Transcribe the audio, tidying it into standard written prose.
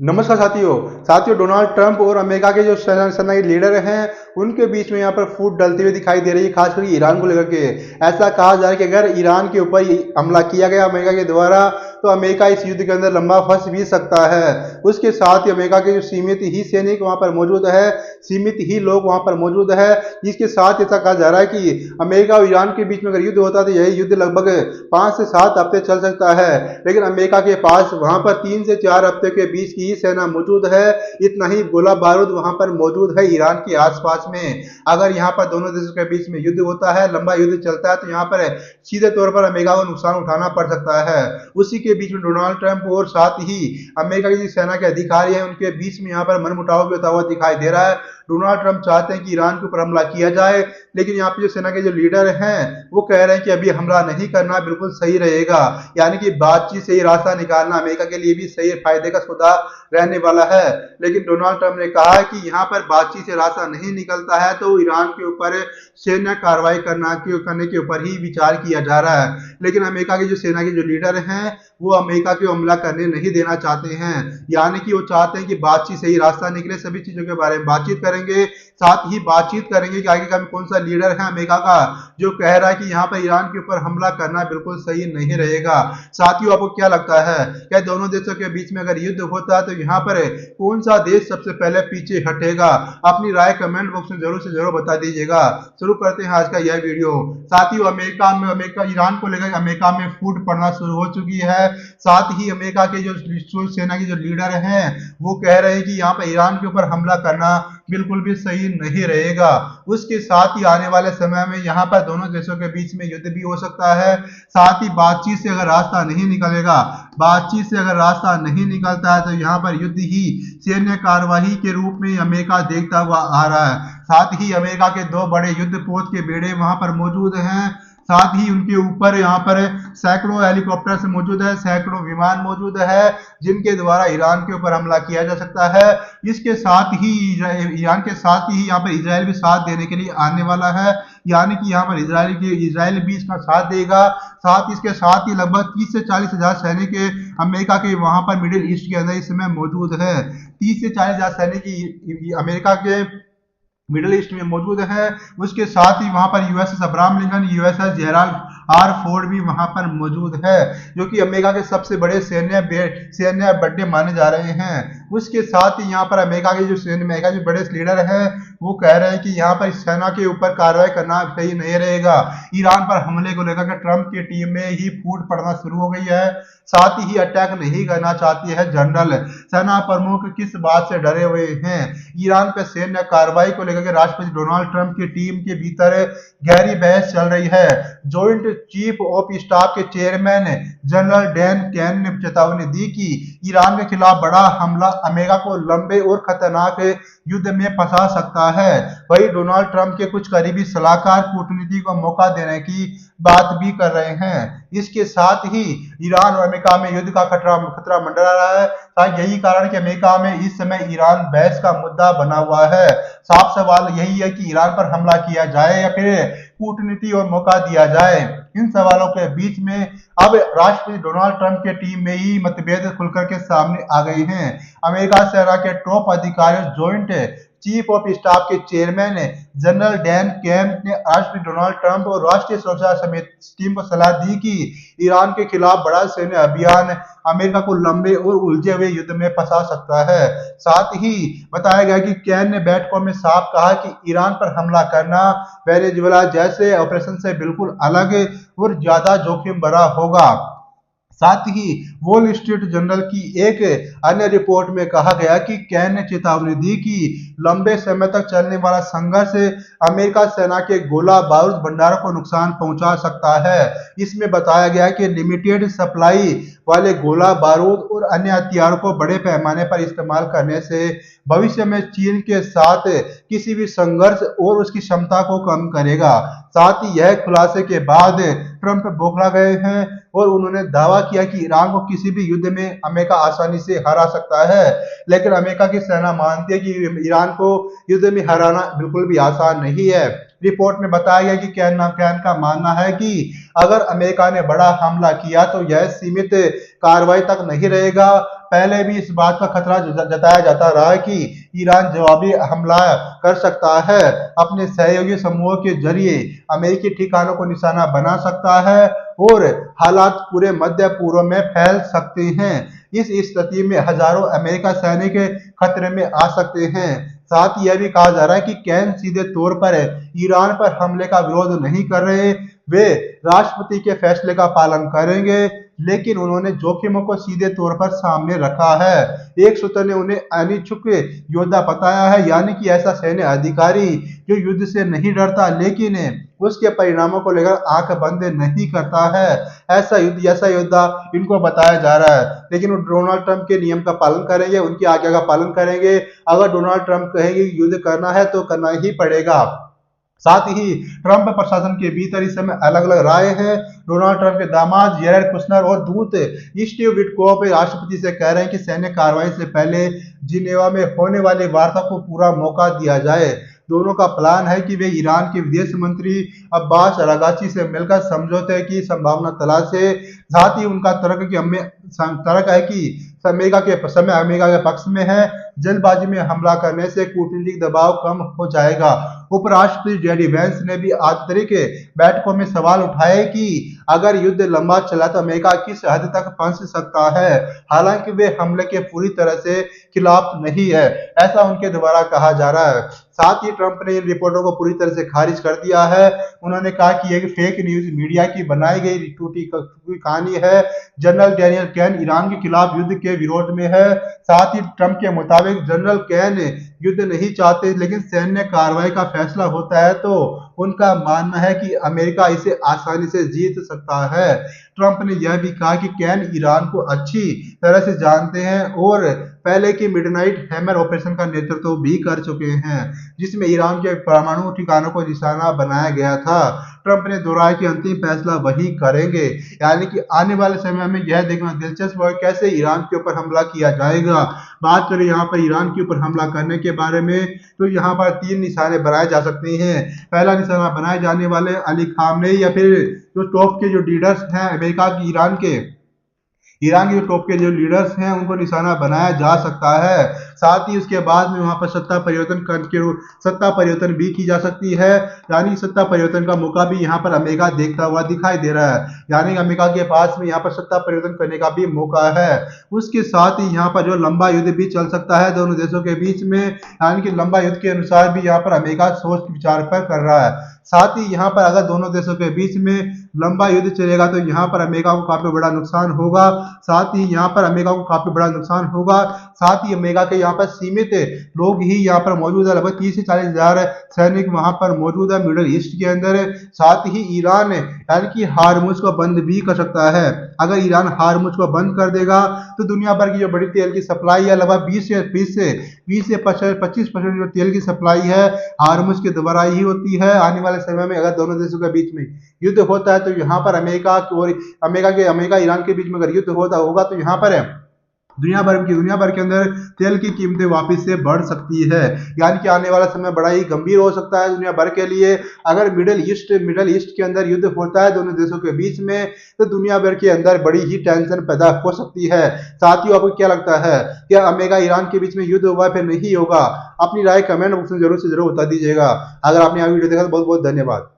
नमस्कार साथियों Donald Trump और अमेरिका के जो सेना के लीडर हैं उनके बीच में यहाँ पर फूट डलती हुई दिखाई दे रही है, खासकर ईरान को लेकर के। ऐसा कहा जा रहा है कि अगर ईरान के ऊपर हमला किया गया अमेरिका के द्वारा तो अमेरिका इस युद्ध के अंदर लंबा फंस भी सकता है। उसके साथ ही अमेरिका के जो सीमित ही सैनिक वहां पर मौजूद है, सीमित ही लोग वहां पर मौजूद है। इसके साथ ऐसा कहा जा रहा है कि अमेरिका और ईरान के बीच में अगर युद्ध होता है तो यही युद्ध लगभग 5 से 7 हफ्ते चल सकता है, लेकिन अमेरिका के पास वहां पर 3 से 4 हफ्ते के बीच की ही सेना मौजूद है। इतना ही गोला बारूद वहां पर मौजूद है ईरान के आसपास में। अगर यहाँ पर दोनों देशों के बीच में युद्ध होता है, लंबा युद्ध चलता है, तो यहाँ पर सीधे तौर पर अमेरिका को नुकसान उठाना पड़ सकता है। उसी के बीच में डोनाल्ड ट्रंप और साथ ही अमेरिका की सेना के अधिकारी हैं उनके बीच में यहाँ पर मनमुटाव भी होता हुआ दिखाई दे रहा है। डोनाल्ड ट्रंप चाहते हैं कि ईरान के ऊपर हमला किया जाए, लेकिन यहाँ पे जो सेना के जो लीडर हैं वो कह रहे हैं कि अभी हमला नहीं करना बिल्कुल सही रहेगा, यानी कि बातचीत से ही रास्ता निकालना अमेरिका के लिए भी सही फायदे का सौदा रहने वाला है। लेकिन डोनाल्ड ट्रंप ने कहा है कि यहाँ पर बातचीत से रास्ता नहीं निकलता है तो ईरान के ऊपर सैन्य कार्रवाई करने के ऊपर ही विचार किया जा रहा है। लेकिन अमेरिका की जो सेना के जो लीडर हैं वो अमेरिका को हमला करने नहीं देना चाहते हैं, यानी कि वो चाहते हैं कि बातचीत से ही रास्ता निकले, सभी चीजों के बारे में बातचीत करेंगे, साथ ही बातचीत करेंगे कि आगे का कौन सा लीडर है अमेरिका का जो कह रहा है कि यहाँ पर ईरान के ऊपर हमला करना बिल्कुल सही नहीं रहेगा। साथियों, आपको क्या लगता है, क्या दोनों देशों के बीच में अगर युद्ध होता है तो यहाँ पर कौन सा देश सबसे पहले पीछे हटेगा? अपनी राय कमेंट बॉक्स में जरूर से जरूर बता दीजिएगा। शुरू करते हैं आज का यह वीडियो। साथियों, अमेरिका ईरान को लेकर अमेरिका में फूट पड़ना शुरू हो चुकी है। साथ ही अमेरिका के जो सेना के जो लीडर हैं वो कह रहे हैं कि यहाँ पर ईरान के ऊपर हमला करना बिल्कुल भी सही नहीं रहेगा। उसके साथ ही आने वाले समय में यहाँ पर दोनों देशों के बीच में युद्ध भी हो सकता है। साथ ही बातचीत से अगर रास्ता नहीं निकलेगा, बातचीत से अगर रास्ता नहीं निकलता है तो यहाँ पर युद्ध ही सैन्य कार्यवाही के रूप में अमेरिका देखता हुआ आ रहा है। साथ ही अमेरिका के 2 बड़े युद्धपोत के बेड़े वहां पर मौजूद हैं। साथ ही उनके ऊपर यहाँ पर सैकड़ों हेलीकॉप्टर मौजूद है, सैकड़ों विमान मौजूद है जिनके द्वारा ईरान के ऊपर हमला किया जा सकता है। इसके साथ ही ईरान के साथ ही यहाँ पर इजराइल भी साथ देने के लिए आने वाला है, यानी कि यहाँ पर इजराइल भी इसका साथ देगा। साथ इसके साथ ही लगभग 30 से 40 हजार सैनिक अमेरिका के वहां पर मिडिल ईस्ट के अंदर इस समय मौजूद है। 30 से 40 हजार सैनिक अमेरिका के मिडिल ईस्ट में मौजूद है। उसके साथ ही वहां पर USS Abraham Lincoln, USS Gerald R Ford भी वहां पर मौजूद है, जो कि अमेरिका के सबसे बड़े सैन्य अड्डे माने जा रहे हैं। उसके साथ ही यहाँ पर अमेरिका के जो बड़े लीडर हैं वो कह रहे हैं कि यहाँ पर सेना के ऊपर कार्रवाई करना सही नहीं रहेगा। ईरान पर हमले को लेकर ट्रंप की टीम में ही फूट पड़ना शुरू हो गई है। साथ ही अटैक नहीं करना चाहती है जनरल। सेना प्रमुख किस बात से डरे हुए हैं? ईरान पर सैन्य कार्रवाई को लेकर राष्ट्रपति डोनाल्ड ट्रंप की टीम के भीतर गहरी बहस चल रही है। जॉइंट चीफ ऑफ स्टाफ के चेयरमैन जनरल डैन कैन ने चेतावनी दी कि ईरान के खिलाफ बड़ा हमला अमेरिका को लंबे और खतरनाक युद्ध में फंसा सकता है। वही डोनाल्ड ट्रंप के कुछ करीबी सलाहकार कूटनीति को मौका देने की बात भी कर रहे हैं। इसके साथ ही ईरान और अमेरिका में युद्ध का खतरा मंडरा रहा है। यही कारण कि अमेरिका में इस समय ईरान बहस का मुद्दा बना हुआ है। साफ सवाल यही है कि ईरान पर हमला किया जाए या फिर कूटनीति और मौका दिया जाए। इन सवालों के बीच में अब राष्ट्रपति डोनाल्ड ट्रंप के टीम में ही मतभेद खुलकर के सामने आ गए हैं। अमेरिका सेना के टॉप अधिकारियों जॉइंट चीफ ऑफ स्टाफ के चेयरमैन जनरल डैन कैम्प ने राष्ट्रपति डोनाल्ड ट्रंप और राष्ट्रीय सुरक्षा समिति टीम को सलाह दी कि ईरान के खिलाफ बड़ा सैन्य अभियान अमेरिका को लंबे और उलझे हुए युद्ध में फंसा सकता है। साथ ही बताया गया कि कैन ने बैठकों में साफ कहा कि ईरान पर हमला करना वेनेजुएला जैसे ऑपरेशन से बिल्कुल अलग और ज्यादा जोखिम भरा होगा। साथ ही वॉल स्ट्रीट जर्नल की एक अन्य रिपोर्ट में कहा गया कि कैन ने चेतावनी दी कि लंबे समय तक चलने वाला संघर्ष अमेरिका सेना के गोला बारूद भंडारों को नुकसान पहुंचा सकता है। इसमें बताया गया कि लिमिटेड सप्लाई वाले गोला बारूद और अन्य हथियारों को बड़े पैमाने पर इस्तेमाल करने से भविष्य में चीन के साथ किसी भी संघर्ष और उसकी क्षमता को कम करेगा। साथ ही यह खुलासे के बाद ट्रंप बौखला गए हैं और उन्होंने दावा किया कि ईरान को किसी भी युद्ध में अमेरिका आसानी से हरा सकता है। लेकिन अमेरिका की सेना मानती है कि ईरान को युद्ध में हराना बिल्कुल भी आसान नहीं है। रिपोर्ट में बताया गया कि कैन का मानना है कि अगर अमेरिका ने बड़ा हमला किया तो यह सीमित कार्रवाई तक नहीं रहेगा। पहले भी इस बात का खतरा जताया जाता रहा है कि ईरान जवाबी हमला कर सकता है, अपने सहयोगी समूहों के जरिए अमेरिकी ठिकानों को निशाना बना सकता है और हालात पूरे मध्य पूर्व में फैल सकते हैं। इस स्थिति में हजारों अमेरिका सैनिक खतरे में आ सकते हैं। साथ ही यह भी कहा जा रहा है कि कैन सीधे तौर पर ईरान पर हमले का विरोध नहीं कर रहे, वे राष्ट्रपति के फैसले का पालन करेंगे, लेकिन उन्होंने जोखिमों को सीधे तौर पर सामने रखा है। एक सूत्र ने उन्हें अनिच्छुक योद्धा बताया है, यानी कि ऐसा सैन्य अधिकारी जो युद्ध से नहीं डरता लेकिन उसके परिणामों को लेकर आंख बंद नहीं करता है। ऐसा योद्धा इनको बताया जा रहा है, लेकिन वो डोनाल्ड ट्रंप के नियम का पालन करेंगे, उनकी आज्ञा का पालन करेंगे। अगर डोनाल्ड ट्रंप कहेंगे युद्ध करना है तो करना ही पड़ेगा। साथ ही ट्रंप प्रशासन के भीतर इस समय अलग अलग राय है। डोनाल्ड ट्रंप के दामाद जेरेड कुशनर और दूत स्टीव विटकोफ राष्ट्रपति से कह रहे हैं कि सैन्य कार्रवाई से पहले जिनेवा में होने वाली वार्ता को पूरा मौका दिया जाए। दोनों का प्लान है कि वे ईरान के विदेश मंत्री अब्बास अरागची से मिलकर समझौते की संभावना तलाशे। साथ ही उनका तर्क है कि अमेरिका के पक्ष में है, जल्दबाजी में हमला करने से कूटनीतिक दबाव कम हो जाएगा। उपराष्ट्रपति जेडी वेंस ने भी आंतरिक बैठकों में सवाल उठाए कि अगर युद्ध लंबा चला तो अमेरिका किस हद तक पहुंच सकता है। हालांकि वे हमले के पूरी तरह से खिलाफ नहीं है, ऐसा उनके द्वारा कहा जा रहा है। साथ ही ट्रंप ने इन रिपोर्टों को पूरी तरह से खारिज कर दिया है। उन्होंने कहा कि यह फेक न्यूज मीडिया की बनाई गई टूटी कहानी है। जनरल डैनियल कैन ईरान के खिलाफ युद्ध के विरोध में है। साथ ही ट्रंप के मुताबिक जनरल कैन युद्ध नहीं चाहते, लेकिन सैन्य कार्रवाई का फैसला होता है तो उनका मानना है कि अमेरिका इसे आसानी से जीत सकता है। ट्रंप ने यह भी कहा कि कैन ईरान को अच्छी तरह से जानते हैं और पहले की मिडनाइट हैमर ऑपरेशन का नेतृत्व भी कर चुके हैं, जिसमें ईरान के परमाणु ठिकानों को निशाना बनाया गया था। ट्रंप ने दोहराया कि अंतिम फैसला वही करेंगे, यानी कि आने वाले समय में यह देखना दिलचस्प है कैसे ईरान के ऊपर हमला किया जाएगा। बात करें यहाँ पर ईरान के ऊपर हमला करने के बारे में, तो यहाँ पर 3 निशाने बनाए जा सकते हैं। पहला निशाना बनाए जाने वाले अली खामनेई या फिर जो टॉप के जो लीडर्स हैं अमेरिका की ईरान के जो टॉप के जो लीडर्स हैं उनको निशाना बनाया जा सकता है। साथ ही उसके बाद में वहां पर सत्ता परिवर्तन भी की जा सकती है, यानी सत्ता परिवर्तन का मौका भी यहाँ पर अमेरिका देखता हुआ दिखाई दे रहा है, यानी अमेरिका के पास में यहाँ पर सत्ता परिवर्तन करने का भी मौका है। उसके साथ ही यहाँ पर जो लंबा युद्ध भी चल सकता है दोनों देशों के बीच में, यानी कि लंबा युद्ध के अनुसार भी यहाँ पर अमेरिका सोच विचार पर कर रहा है। साथ ही यहाँ पर अगर दोनों देशों के बीच में लंबा युद्ध चलेगा तो यहाँ पर अमेरिका को काफी बड़ा नुकसान होगा। साथ ही यहाँ पर अमेरिका को काफी बड़ा नुकसान होगा। साथ ही अमेरिका के यहाँ पर सीमित लोग ही यहाँ पर मौजूद है, लगभग 30 से 40 हजार सैनिक वहां पर मौजूद है मिडल ईस्ट के अंदर। साथ ही ईरान यानी कि हार्मुज को बंद भी कर सकता है। अगर ईरान हार्मुज को बंद कर देगा तो दुनिया भर की जो बड़ी तेल की सप्लाई है, लगभग 20 से 25% जो तेल की सप्लाई है हार्मुज के द्वारा ही होती है। आने वाले समय में अगर दोनों देशों के बीच में युद्ध होता है तो यहाँ पर अमेरिका ईरान के बीच में अगर युद्ध होता होगा तो यहाँ पर दुनिया भर के अंदर तेल की कीमतें वापस से बढ़ सकती है, यानी कि आने वाला समय बड़ा ही गंभीर हो सकता है दुनिया भर के लिए। अगर मिडल ईस्ट के अंदर युद्ध होता है दोनों देशों के बीच में तो दुनिया भर के अंदर बड़ी ही टेंशन पैदा हो सकती है। साथियों, आपको क्या लगता है, क्या अमेरिका ईरान के बीच में युद्ध होगा फिर नहीं होगा? अपनी राय कमेंट बॉक्स में जरूर से जरूर बता दीजिएगा। अगर आपने वीडियो देखा तो बहुत बहुत धन्यवाद।